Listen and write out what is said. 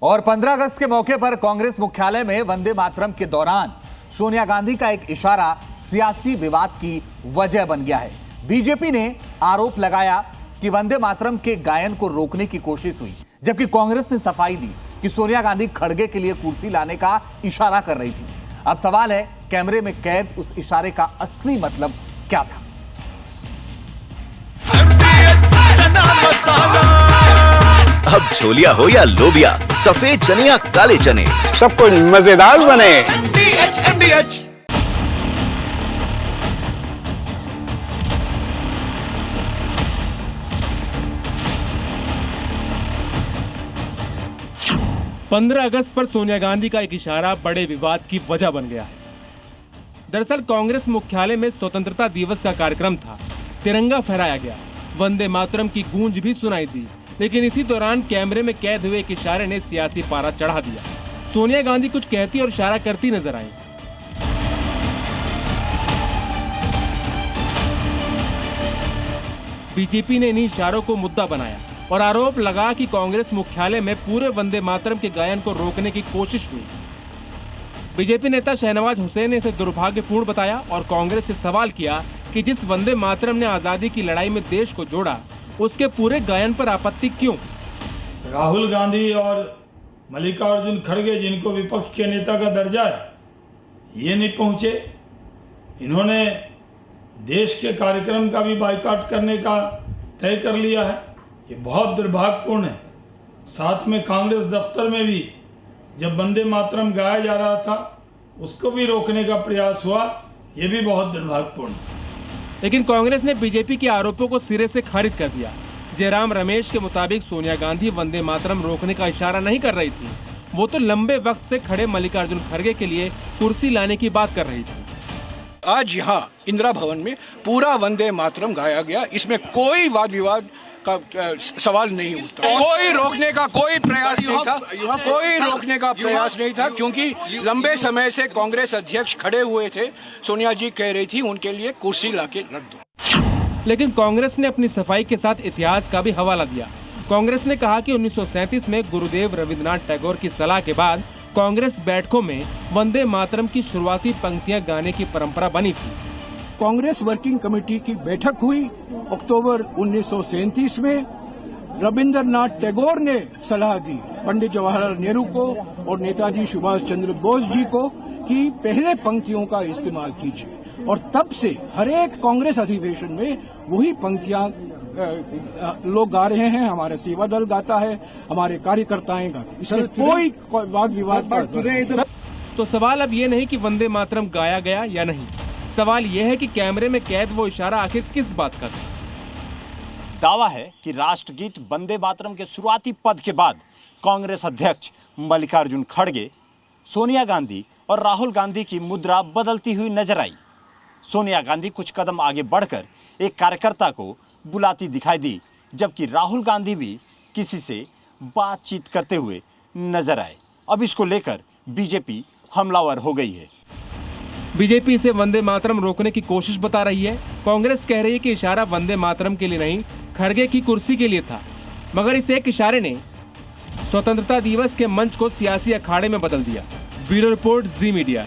और 15 अगस्त के मौके पर कांग्रेस मुख्यालय में वंदे मातरम के दौरान सोनिया गांधी का एक इशारा सियासी विवाद की वजह बन गया है। बीजेपी ने आरोप लगाया कि वंदे मातरम के गायन को रोकने की कोशिश हुई, जबकि कांग्रेस ने सफाई दी कि सोनिया गांधी खड़गे के लिए कुर्सी लाने का इशारा कर रही थी। अब सवाल है, कैमरे में कैद उस इशारे का असली मतलब क्या था? अब छोलिया हो या लोबिया, सफेद चने या काले चने, सब कुछ मजेदार बने। MDH। पंद्रह अगस्त पर सोनिया गांधी का एक इशारा बड़े विवाद की वजह बन गया है। दरअसल कांग्रेस मुख्यालय में स्वतंत्रता दिवस का कार्यक्रम था, तिरंगा फहराया गया, वंदे मातरम की गूंज भी सुनाई दी, लेकिन इसी दौरान कैमरे में कैद हुए एक इशारे ने सियासी पारा चढ़ा दिया। सोनिया गांधी कुछ कहती और इशारा करती नजर आई। बीजेपी ने इन्हीं इशारों को मुद्दा बनाया और आरोप लगा कि कांग्रेस मुख्यालय में पूरे वंदे मातरम के गायन को रोकने की कोशिश हुई। बीजेपी नेता शहनवाज हुसैन ने इसे दुर्भाग्यपूर्ण बताया और कांग्रेस से सवाल किया कि जिस वंदे मातरम ने आजादी की लड़ाई में देश को जोड़ा, उसके पूरे गायन पर आपत्ति क्यों? राहुल गांधी और मल्लिकार्जुन खड़गे, जिनको विपक्ष के नेता का दर्जा है, ये नहीं पहुंचे। इन्होंने देश के कार्यक्रम का भी बायकॉट करने का तय कर लिया है। ये बहुत दुर्भाग्यपूर्ण है। साथ में कांग्रेस दफ्तर में भी जब वंदे मातरम गाया जा रहा था, उसको भी रोकने का प्रयास हुआ। ये भी बहुत दुर्भाग्यपूर्ण है। लेकिन कांग्रेस ने बीजेपी के आरोपों को सिरे से खारिज कर दिया। जयराम रमेश के मुताबिक सोनिया गांधी वंदे मातरम रोकने का इशारा नहीं कर रही थी, वो तो लंबे वक्त से खड़े मल्लिकार्जुन खड़गे के लिए कुर्सी लाने की बात कर रही थी। आज यहाँ इंदिरा भवन में पूरा वंदे मातरम गाया गया, इसमें कोई वाद विवाद का सवाल नहीं उठता। कोई रोकने का कोई प्रयास नहीं था, कोई रोकने का प्रयास नहीं था, क्योंकि लंबे समय से कांग्रेस अध्यक्ष खड़े हुए थे। सोनिया जी कह रही थी उनके लिए कुर्सी लाके रख दो। लेकिन कांग्रेस ने अपनी सफाई के साथ इतिहास का भी हवाला दिया। कांग्रेस ने कहा कि 1937 में गुरुदेव रविंद्रनाथ टैगोर की सलाह के बाद कांग्रेस बैठकों में वंदे मातरम की शुरुआती पंक्तियां गाने की परंपरा बनी थी। कांग्रेस वर्किंग कमेटी की बैठक हुई अक्टूबर 1937 में। रविंद्रनाथ टैगोर ने सलाह दी पंडित जवाहरलाल नेहरू को और नेताजी सुभाष चंद्र बोस जी को कि पहले पंक्तियों का इस्तेमाल कीजिए, और तब से हर एक कांग्रेस अधिवेशन में वही पंक्तियां लोग गा रहे हैं। हमारा सेवा दल गाता है, हमारे कार्यकर्ताएं गाते हैं, इसमें कोई वाद विवाद। तो सवाल अब ये नहीं कि वंदे मातरम गाया गया या नहीं, सवाल यह है कि कैमरे में कैद वो इशारा आखिर किस बात का था। दावा है कि राष्ट्रगीत वंदे मातरम के शुरुआती पद के बाद कांग्रेस अध्यक्ष मल्लिकार्जुन खड़गे, सोनिया गांधी और राहुल गांधी की मुद्रा बदलती हुई नजर आई। सोनिया गांधी कुछ कदम आगे बढ़कर एक कार्यकर्ता को बुलाती दिखाई दी, जबकि राहुल गांधी भी किसी से बातचीत करते हुए नजर आए। अब इसको लेकर बीजेपी हमलावर हो गई है। बीजेपी इसे वंदे मातरम रोकने की कोशिश बता रही है। कांग्रेस कह रही है कि इशारा वंदे मातरम के लिए नहीं, खड़गे की कुर्सी के लिए था, मगर इस एक इशारे ने स्वतंत्रता दिवस के मंच को सियासी अखाड़े में बदल दिया। ब्यूरो रिपोर्ट, जी मीडिया।